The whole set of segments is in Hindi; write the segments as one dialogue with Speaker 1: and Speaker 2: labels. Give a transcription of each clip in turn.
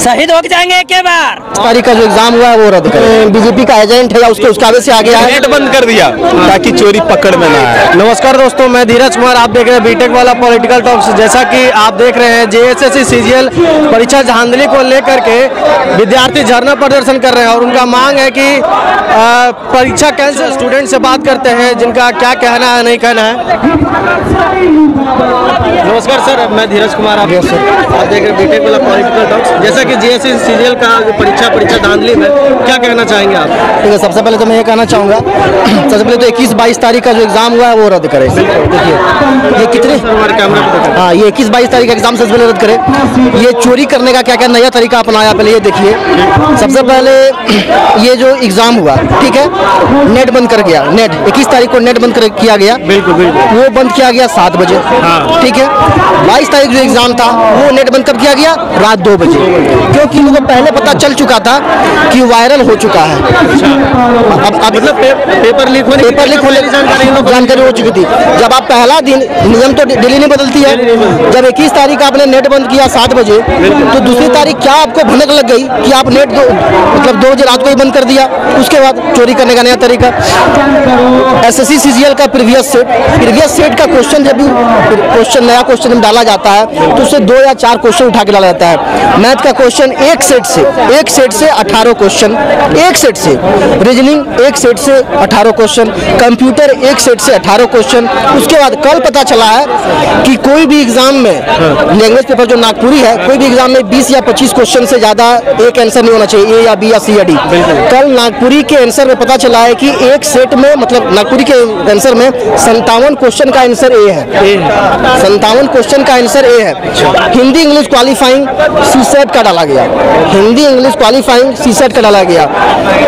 Speaker 1: शहीद हो जाएंगे एक बार।
Speaker 2: तारीख का जो एग्जाम हुआ है वो रद्द करें। बीजेपी का एजेंट है या उसके उसकावे से आ गया है,
Speaker 3: नेट बंद कर दिया ताकि चोरी पकड़ में ना आए।
Speaker 2: नमस्कार दोस्तों, मैं धीरज कुमार, आप देख रहे हैं बीटेक वाला पॉलिटिकल टॉक्स। जैसा कि आप देख रहे हैं जेएसएससी सीजीएल परीक्षा धांधली को लेकर के विद्यार्थी धरना प्रदर्शन कर रहे हैं और उनका मांग है कि परीक्षा कैंसिल। स्टूडेंट से बात करते हैं जिनका क्या कहना है नहीं कहना है। नमस्कार सर, मैं धीरज कुमार, आप देख रहे हैं बीटेक वाला पॉलिटिकल टॉक्स। जैसा कि जेएसएससी सीजीएल का परीक्षा धांधली में क्या कहना चाहेंगे आप? ठीक है, सबसे पहले तो मैं ये कहना चाहूँगा, सबसे पहले तो 21-22 तारीख का जो एग्जाम हुआ है वो रद्द करें। देखिए ये कितने हाँ, ये 21-22 तारीख का एग्जाम सबसे पहले रद्द करें। ये चोरी करने का क्या क्या नया तरीका अपनाया, पहले ये देखिए। सबसे पहले ये जो एग्जाम हुआ, ठीक है, नेट बंद कर गया। नेट 21 तारीख को नेट बंद किया गया, बिल्कुल वो बंद किया गया 7 बजे, ठीक है। 22 तारीख जो एग्जाम था वो नेट बंद कब किया गया? रात 2 बजे, क्योंकि उनको पहले पता चल चुका था कि वायरल हो चुका है। अब मतलब पेपर लीक होने जानकारी हो चुकी थी। जब आप पहला दिन, नियम तो डेली नहीं बदलती है, जब 21 तारीख आपने नेट बंद किया 7 बजे, तो दूसरी तारीख क्या आपको भनक लग गई कि आप नेट मतलब 2 बजे रात को ही बंद कर दिया? उसके बाद चोरी करने का नया तरीका। एसएससी सीजीएल का प्रीवियस सेट का क्वेश्चन, जब नया क्वेश्चन डाला जाता है तो उससे 2 या 4 क्वेश्चन उठा के डाला जाता है। मैथ का क्वेश्चन एक सेट से 18 क्वेश्चन, एक सेट से। रीजनिंग एक सेट से 18 क्वेश्चन, कंप्यूटर एक सेट से 18 क्वेश्चन। उसके बाद कल पता चला है कि कोई भी एग्जाम में, लैंग्वेज पेपर जो नागपुरी है, कोई भी एग्जाम में 20 या 25 क्वेश्चन से ज्यादा एक आंसर नहीं होना चाहिए, ए या बी या सी या डी। कल नागपुरी के आंसर में पता चला है कि एक सेट में, मतलब नागपुरी के आंसर में 57 क्वेश्चन का आंसर ए है। 57 क्वेश्चन का आंसर ए है। हिंदी इंग्लिश क्वालिफाइंग सीसेट का डाला गया, हिंदी इंग्लिश क्वालिफाइंग सीसेट का डाला गया।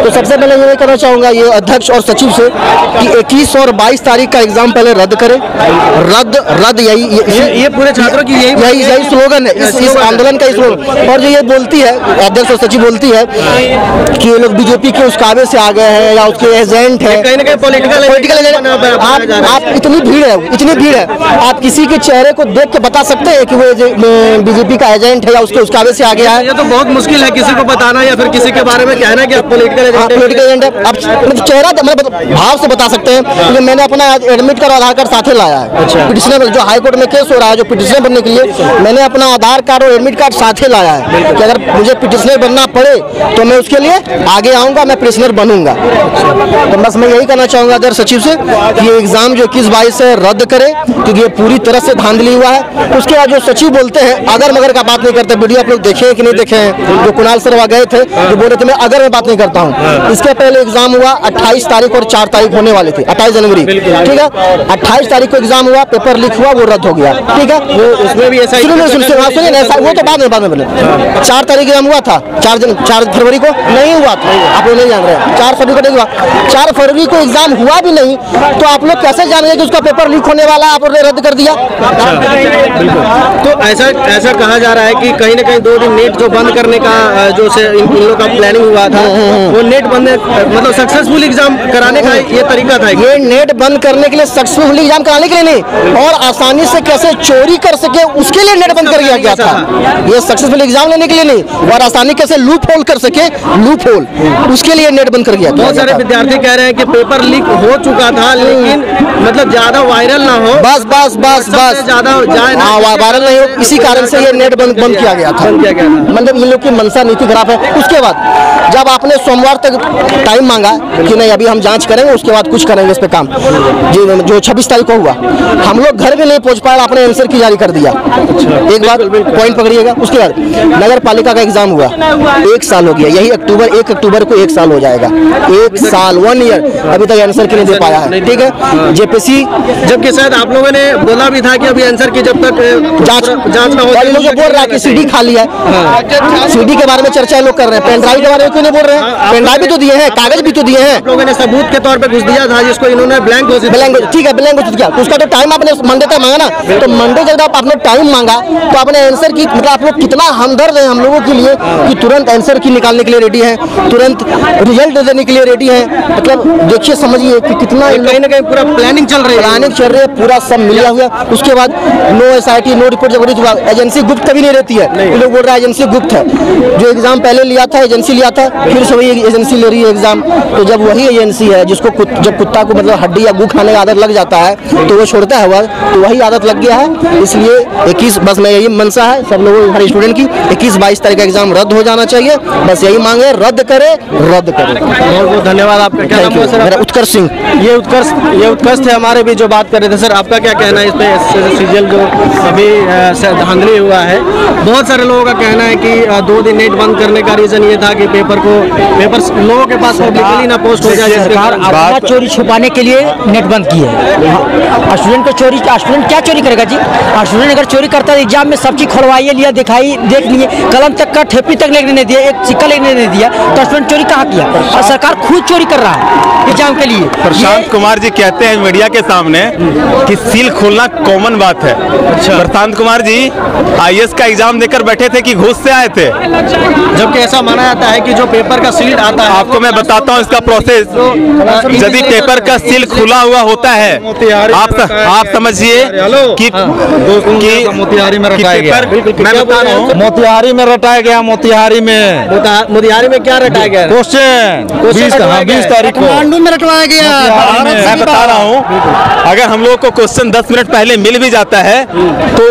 Speaker 2: तो सबसे पहले ये कहना चाहूंगा ये अध्यक्ष और सचिव से कि 21 और 22 तारीख का एग्जाम पहले रद्द करें। रद्द ये पूरे छात्रों की यही स्लोगन है, इस आंदोलन का स्लोगन। और जो ये बोलती है अध्यक्ष और सचिव बोलती है कि ये लोग बीजेपी के उस कावे से आ गए हैं या उसके एजेंट है, कहीं ना कहीं पॉलिटिकल आप इतनी भीड़ है, आप किसी के चेहरे को देख के बता सकते हैं कि वो बीजेपी का एजेंट है या उसके उस कावे से आ गया है? ये तो बहुत मुश्किल है किसी को बताना या फिर किसी के बारे में कहना कि पॉलिटिकल एजेंट है। आप चेहरा मतलब भाव से बता सकते हैं, क्योंकि मैंने अपना एडमिट कार्ड और आधार कार्ड साथ लाया है। पिटिशनर जो हाई कोर्ट में केस हो रहा है, जो पिटिशनर बनने के लिए मैंने अपना आधार कार्ड और एडमिट कार्ड साथ लाया है कि अगर मुझे पिटिशनर बनना पड़े तो मैं उसके लिए आगे आऊंगा, मैं पिटिशनर बनूंगा। तो बस मैं यही कहना चाहूंगा अध्यक्ष सचिव से कि ये एग्जाम जो 21-22 से रद्द करे, क्योंकि ये पूरी तरह से धांधली हुआ है। उसके बाद जो सचिव बोलते हैं अगर मगर का बात नहीं करते, वीडियो आप लोग देखे कि नहीं देखे हैं, जो कुणाल सर वहाँ गए थे जो बोल रहे थे मैं अगर मैं बात नहीं करता हूँ। इसके पहले एग्जाम हुआ 28 तारीख और 4 तारीख होने वाले थे, 28 जनवरी, ठीक है। 28 तारीख को एग्जाम हुआ, पेपर लीक हुआ, वो रद्द हो गया, ठीक है। वो उसमें भी ऐसा वो तो बाद में बने। 4 तारीख एग्जाम हुआ था, 4 फरवरी को नहीं हुआ था, आप लोग नहीं जान रहे। 4 फरवरी को नहीं हुआ, 4 फरवरी को एग्जाम हुआ भी नहीं, तो आप लोग कैसे जान रहे कि उसका पेपर लीक होने वाला, आप लोगों ने रद्द कर दिया? तो ऐसा कहा जा रहा है कि कहीं ना कहीं 2 दिन नेट जो बंद करने का जो इन लोगों का प्लानिंग हुआ था, वो नेट बंद मतलब सक्सेसफुल एग्जाम कराने का ये तरीका था। ये नेट बंद करने के लिए, सक्सेसफुल एग्जाम कराने के लिए नहीं, और आसानी से कैसे चोरी कर सके उसके लिए नेट बंद कर दिया गया था। ये सक्सेसफुल एग्जाम लेने के लिए नहीं, और आसानी कैसे लूप होल कर सके, लूप होल, उसके लिए नेट बंद कर दिया। बहुत सारे विद्यार्थी कह रहे हैं कि पेपर लीक हो चुका था, लेकिन मतलब ज्यादा वायरल ना हो, बस ज्यादा जाए ना, वायरल नहीं हो, इसी कारण से ये नेट बंद किया गया था। मतलब इन लोग की मनसा नीति खराब है। उसके बाद जब आपने सोमवार तक टाइम मांगा कि नहीं अभी हम जांच करेंगे, उसके बाद कुछ करेंगे इस पे काम, जो 26 तारीख को हुआ, हम लोग घर भी नहीं पहुंच पाए, आपने आंसर की जारी कर दिया। एक बार पॉइंट पकड़िएगा। उसके बाद नगर पालिका का एग्जाम हुआ, 1 साल हो गया, यही 1 अक्टूबर को 1 साल हो जाएगा। 1 साल 1 ईयर अभी तक आंसर की नहीं दे पाया है, ठीक है। जेपीसी, जबकि शायद आप लोगों ने बोला भी था कि अभी आंसर की जब तक जांच ना हो, लोग जो बोल रहा है कि सीडी खाली है, सीडी के बारे में चर्चा लोग कर रहे हैं, पेन ड्राइव के बारे में क्यों नहीं बोल रहे हैं? पेन ड्राइव भी तो दिए हैं, कागज भी तो दिए हैं। लोगों ने सबूत के तौर पे घुस दिया था, जिसको इन्होंने ब्लैंक घोषित, ठीक है, ब्लैंक घोषित किया। तो उसका तो टाइम आपने मंडे तक मांगा ना, तो मंडे जब आपने टाइम मांगा तो आपने आंसर की, मतलब आप लोग कितना हमदर्द है हम लोगों के लिए कि तुरंत आंसर की निकालने के लिए रेडी है, तुरंत रिजल्ट देने के लिए रेडी है। मतलब देखिए, समझिए कि कितना कहीं ना कहीं पूरा प्लानिंग चल रही है, पूरा सब मिला हुआ। उसके बाद नो SIT नो रिपोर्ट, जब एजेंसी गुप्त कभी नहीं रहती है, लोग बोल रहे हैं एजेंसी गुप्त है। जो एग्ज़ाम पहले लिया था एजेंसी लिया था, फिर से वही एजेंसी ले रही है एग्ज़ाम। तो जब वही एजेंसी है जिसको जब कुत्ता को मतलब हड्डी या गू खाने की आदत लग जाता है तो वो छोड़ता है, वह तो वही आदत लग गया है। इसलिए 21 बस मैं यही मनसा है सब लोगों हर स्टूडेंट की 21-22 तारीख का एग्ज़ाम रद्द हो जाना चाहिए। बस यही मांगे, रद्द करे, रद्द करे। बहुत बहुत धन्यवाद आपका। क्या नाम है सर? मेरा उत्कर्ष सिंह। ये उत्कर्ष थे हमारे भी जो बात कर रहे थे। सर आपका क्या कहना है इस पे सीजीएल जो अभी धांधली हुआ है? बहुत सारे लोगों का कहना है कि 2 दिन नेट बंद करने का रीजन ये था कि पेपर लोगों के पास पब्लिकली ना पोस्ट हो जाए।
Speaker 1: सरकार अपना चोरी छुपाने के लिए नेट बंद की है। स्टूडेंट को स्टूडेंट क्या चोरी करेगा जी? स्टूडेंट अगर चोरी करता है एग्जाम में सब चीज खोलवाइए लिया, देख लिए, कलम तक का ठेपी तक लेने नहीं दिया, एक सिक्का लेने नहीं दिया, तो स्टूडेंट चोरी कहाँ किया? और सरकार खुद चोरी कर रहा है एग्जाम के लिए।
Speaker 3: प्रशांत कुमार जी कहते हैं मीडिया के सामने कि सील खोलना कॉमन बात है। प्रशांत कुमार जी आईएएस का एग्जाम देकर बैठे थे कि घूस से आए थे?
Speaker 2: जबकि ऐसा माना जाता है कि जो पेपर का सील आता है,
Speaker 3: आपको मैं बताता हूँ इसका प्रोसेस। यदि पेपर का सील खुला हुआ होता है, आप समझिए कि
Speaker 1: मोतिहारी में रटाया गया।
Speaker 3: मैं बता रहा हूँ
Speaker 1: मोतिहारी में रटाया गया। मोतिहारी में
Speaker 2: क्या रटाया गया?
Speaker 1: क्वेश्चन 20 तारीख को
Speaker 2: काठमांडू में रटवाया गया।
Speaker 3: मैं बता रहा हूँ, अगर हम लोग को क्वेश्चन 10 मिनट पहले मिल भी जाता है तो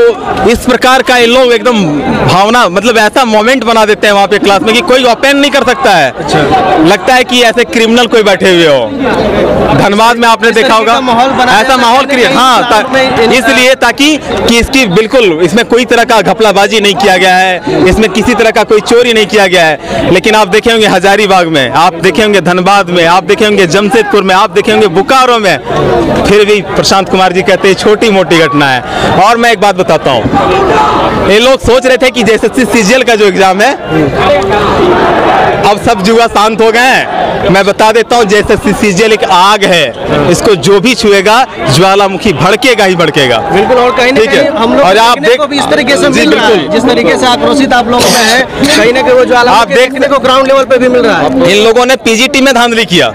Speaker 3: इस प्रकार का ये लोग एकदम भावना मतलब ऐसा मोमेंट बना देते हैं वहाँ पे क्लास में कि कोई ओपन नहीं कर सकता है। लगता है कि ऐसे क्रिमिनल कोई बैठे हुए हो। धनबाद में आपने देखा होगा ऐसा माहौल क्रिएट, हाँ, इसलिए ताकि कि इसकी बिल्कुल इसमें कोई तरह का घपलाबाजी नहीं किया गया है, इसमें किसी तरह का कोई चोरी नहीं किया गया है। लेकिन आप देखे होंगे हजारीबाग में, आप देखे होंगे धनबाद में, आप देखे होंगे जमशेदपुर में, आप देखे होंगे बोकारो में, फिर भी प्रशांत कुमार जी कहते हैं छोटी मोटी घटना है। और मैं एक बात बताता हूँ, ये लोग सोच रहे थे कि जैसे सीजीएल का जो एग्जाम है अब सब जुआ शांत हो गए हैं। मैं बता देता हूँ जैसे सीजीएल एक आग है, इसको जो भी छुएगा ज्वालामुखी भड़केगा ही भड़केगा।
Speaker 2: बिल्कुल। और कहीं ना कहीं हम लोग
Speaker 3: और आप देख
Speaker 2: इस तरीके से मिल रहा है, जिस तरीके से आक्रोशित आप लोगों में है, कहीं ना कहीं वो ज्वालामुखी आप देखने को ग्राउंड लेवल पे भी मिल रहा है।
Speaker 3: इन लोगों ने पीजीटी में धांधली किया,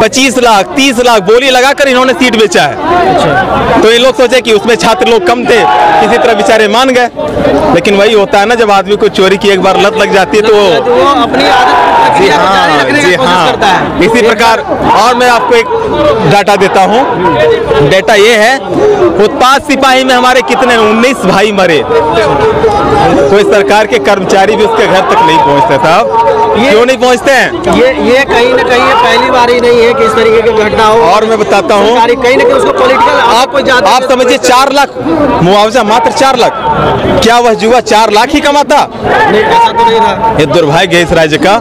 Speaker 3: 25 लाख 30 लाख बोली लगाकर इन्होंने सीट बेचा है। तो ये लोग सोचे कि उसमें छात्र लोग कम थे, किसी तरह बेचारे मान गए। लेकिन वही होता है ना, जब आदमी को चोरी की एक बार लत लग जाती है तो
Speaker 2: वो अपनी आदत
Speaker 3: जी हाँ, इसी प्रकार। और मैं आपको एक डाटा देता हूँ। डाटा ये है, उत्पाद सिपाही में हमारे कितने 19 भाई मरे, कोई सरकार के कर्मचारी भी उसके घर तक नहीं पहुँचते था। क्यों नहीं पहुँचते हैं?
Speaker 2: ये कहीं ना कहीं पहली बार ही नहीं है कि इस तरीके की घटना हो।
Speaker 3: और मैं बताता हूँ,
Speaker 2: कहीं ना कहीं उसको पॉलिटिकल
Speaker 3: आप समझिए 4 लाख मुआवजा, मात्र 4 लाख। क्या वह युवा 4 लाख ही कमाता?
Speaker 2: नहीं, ऐसा तो नहीं था।
Speaker 3: ये दुर्भाग्य है इस राज्य का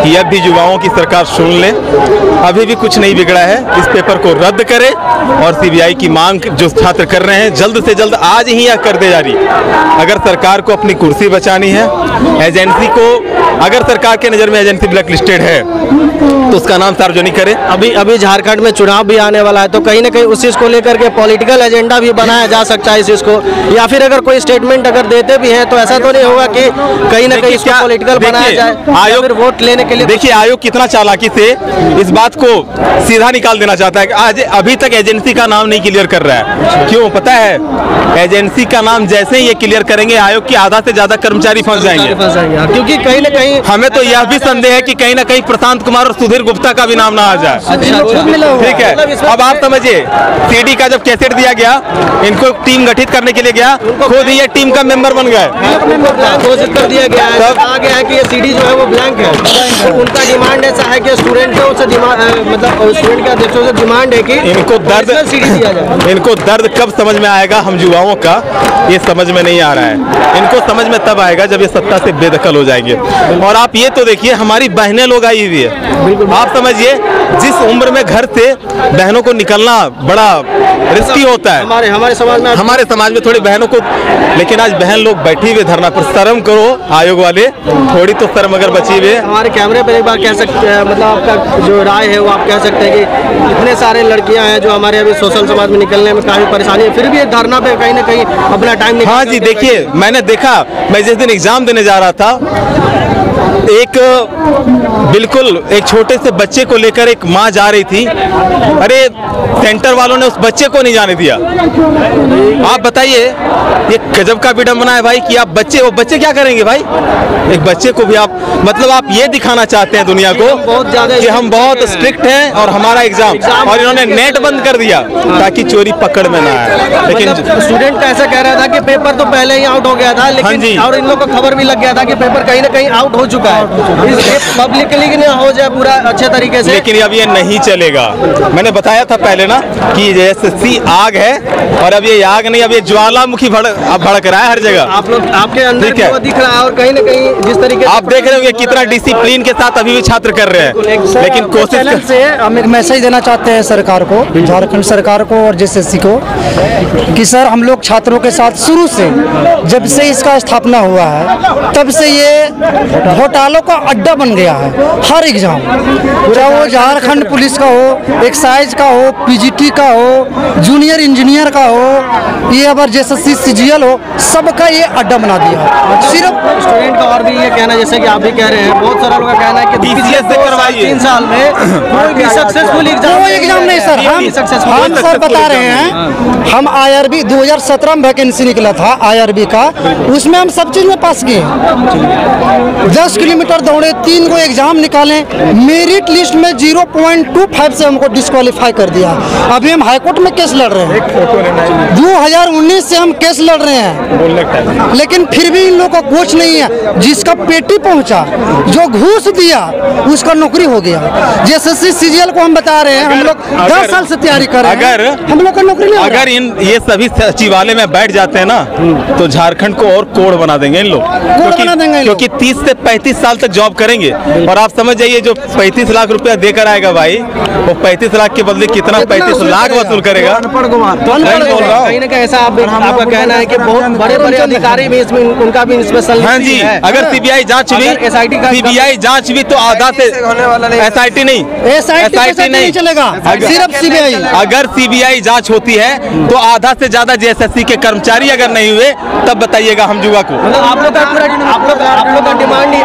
Speaker 3: कि अब भी युवाओं की सरकार सुन ले, अभी भी कुछ नहीं बिगड़ा है। इस पेपर को रद्द करे और सीबीआई की मांग जो छात्र कर रहे हैं जल्द से जल्द आज ही यह कर दे जारी। अगर सरकार को अपनी कुर्सी बचानी है, एजेंसी को, अगर सरकार के नज़र में एजेंसी ब्लैक लिस्टेड है तो उसका नाम सार्वजनिक करे।
Speaker 2: अभी झारखंड में चुनाव भी आने वाला है, तो कहीं ना कहीं उस चीज़ को लेकर के पॉलिटिकल एजेंडा भी बनाया जा सकता है इस चीज़ को, या फिर अगर कोई स्टेटमेंट अगर देते भी हैं तो ऐसा तो नहीं होगा कि कहीं ना कहीं इसको पॉलिटिकल बनाया जाए, आयोग फिर वोट लेने के लिए।
Speaker 3: देखिए आयोग कितना चालाकी से इस बात को सीधा निकाल देना चाहता है कि आज अभी तक एजेंसी का नाम नहीं क्लियर कर रहा है। क्यों पता है? एजेंसी का नाम जैसे ही ये क्लियर करेंगे आयोग की आधा से ज्यादा कर्मचारी फंस जाएंगे।
Speaker 2: क्योंकि कहीं ना कहीं
Speaker 3: हमें तो यह भी संदेह है कि कहीं ना कहीं प्रशांत कुमार और सुधीर गुप्ता का भी नाम ना आ जाए। ठीक है, अब आप समझिए सीडी का जब कैसेट दिया गया, इनको टीम गठित करने के लिए गया, खुद ही ये टीम का मेंबर बन गए।
Speaker 2: घोषित कर दिया गया है, कहा गया है कि ये सीडी जो है वो ब्लैंक है। उनका डिमांड ऐसा है कि स्टूडेंटों से मतलब स्टूडेंट के अध्यक्षों से डिमांड है कि
Speaker 3: इनको दर्द
Speaker 2: सीडी दिया जाए।
Speaker 3: इनको दर्द कब समझ में आएगा हम युवाओं का, ये समझ में नहीं आ रहा है। इनको समझ में तब आएगा जब ये सत्ता से बेदखल हो जाएंगे। और आप ये तो देखिए हमारी बहनें लोग आई हुई है, आप समझिए जिस उम्र में घर से बहनों को निकलना बड़ा रिस्की होता है हमारे समाज में थोड़ी बहनों को, लेकिन आज बहन लोग बैठी हुए धरना पर। शर्म करो आयोग वाले, थोड़ी तो शर्म अगर बची हुई।
Speaker 2: हमारे कैमरे पर एक बार कह सकते हैं, मतलब आपका जो राय है वो आप कह सकते हैं कि इतने सारे लड़कियां हैं जो हमारे अभी सोशल समाज में निकलने में काफी परेशानी है, फिर भी धरना पे कहीं ना कहीं अपना टाइम।
Speaker 3: हाँ जी, देखिए मैंने देखा, मैं जिस दिन एग्जाम देने जा रहा था एक बिल्कुल एक छोटे से बच्चे को लेकर एक माँ जा रही थी, अरे सेंटर वालों ने उस बच्चे को नहीं जाने दिया। आप बताइए, ये गजब का विडंबना है भाई कि आप वो बच्चे क्या करेंगे भाई? एक बच्चे को भी आप मतलब आप ये दिखाना चाहते हैं दुनिया को कि हम बहुत स्ट्रिक्ट हैं और हमारा एग्जाम, और इन्होंने नेट बंद कर दिया ताकि चोरी पकड़ में ना आए। लेकिन
Speaker 2: स्टूडेंट का ऐसा कह रहा था कि पेपर तो पहले ही आउट हो गया था, लेकिन और इन लोगों को खबर भी लग गया था कि पेपर कहीं ना कहीं आउट हो चुका है, इसलिए पब्लिकली ना हो जाए पूरा अच्छे तरीके से।
Speaker 3: लेकिन अब ये नहीं चलेगा। मैंने बताया था पहले ना कि एसएससी आग है, और अब ये आग नहीं, अब ये ज्वालामुखी भड़क रहा है हर जगह।
Speaker 2: आप लोग आपके अंदर वो दिख रहा है, और कहीं ना कहीं जिस तरीके
Speaker 3: आप देख रहे होंगे कितना डिसिप्लिन के साथ अभी भी छात्र कर रहे हैं। लेकिन कोशिश
Speaker 1: से हम एक मैसेज देना चाहते हैं सरकार को, झारखंड सरकार को और जेएसएससी को, कि सर हम लोग छात्रों के साथ शुरू से, जब से इसका स्थापना हुआ है तब से ये घोटालों का अड्डा बन गया है। हर एग्जाम, चाहे वो झारखंड पुलिस का हो, एक्साइज का हो, पीजीटी का हो, जूनियर इंजीनियर का हो, ये अगर जेएसएससी सीजीएल हो, सबका ये अड्डा बना दिया। सिर्फ
Speaker 2: स्टूडेंट का और भी ये कहना, जैसे कि आप भी कह रहे हैं, बहुत सारा लोगों का कहना है कि
Speaker 3: बीसीएस से करवाइए
Speaker 2: 3 साल में कोई भी सक्सेसफुल
Speaker 1: एग्जाम नहीं सर। हम सर बता रहे हैं, हम आईआरबी 2017 में वैकेंसी निकला था आईआरबी का, उसमें हम सब चीज में पास किए। 10 किलोमीटर दौड़े, 3 गो एग्जाम निकाले, मेरिट लिस्ट में 0.25 से हमको डिस्क्वालीफाई कर दिया। अभी हम हाईकोर्ट में केस लड़ रहे हैं, 2019 से हम केस लड़ रहे हैं, लेकिन फिर भी इन लोगों का कुछ नहीं है। जिसका पेटी पहुंचा, जो घूस दिया, उसका नौकरी हो गया। जेएसएससी सीजीएल को हम बता रहे हैं, हम लोग 10 साल से तैयारी कर रहे हैं, हम लोग का नौकरी नहीं।
Speaker 3: अगर ये सभी सचिवालय में बैठ जाते हैं ना, तो झारखंड को और कोड़ बना देंगे इन लोग, क्योंकि 30 से 35 साल तक जॉब करेंगे। और आप समझ जाइए, जो 35 लाख रुपया देकर आएगा भाई, वो 35 लाख के बदले कितना 35 लाख वसूल करेगा।
Speaker 2: कहीं ना कहीं ऐसा आपका कहना है कि बहुत बड़े बड़े अधिकारी भी इसमें, उनका भी इसमें।
Speaker 3: हाँ जी, अगर सीबीआई जांच हुई, सीबीआई जांच हुई तो आधा से एसआईटी नहीं, एसआईटी नहीं चलेगा,
Speaker 1: सिर्फ सीबीआई।
Speaker 3: अगर सीबीआई जांच होती है तो आधा से ज्यादा जेएसएससी के कर्मचारी अगर नहीं हुए, तब बताइएगा हम जुआ को।
Speaker 2: आप लोग का डिमांड नहीं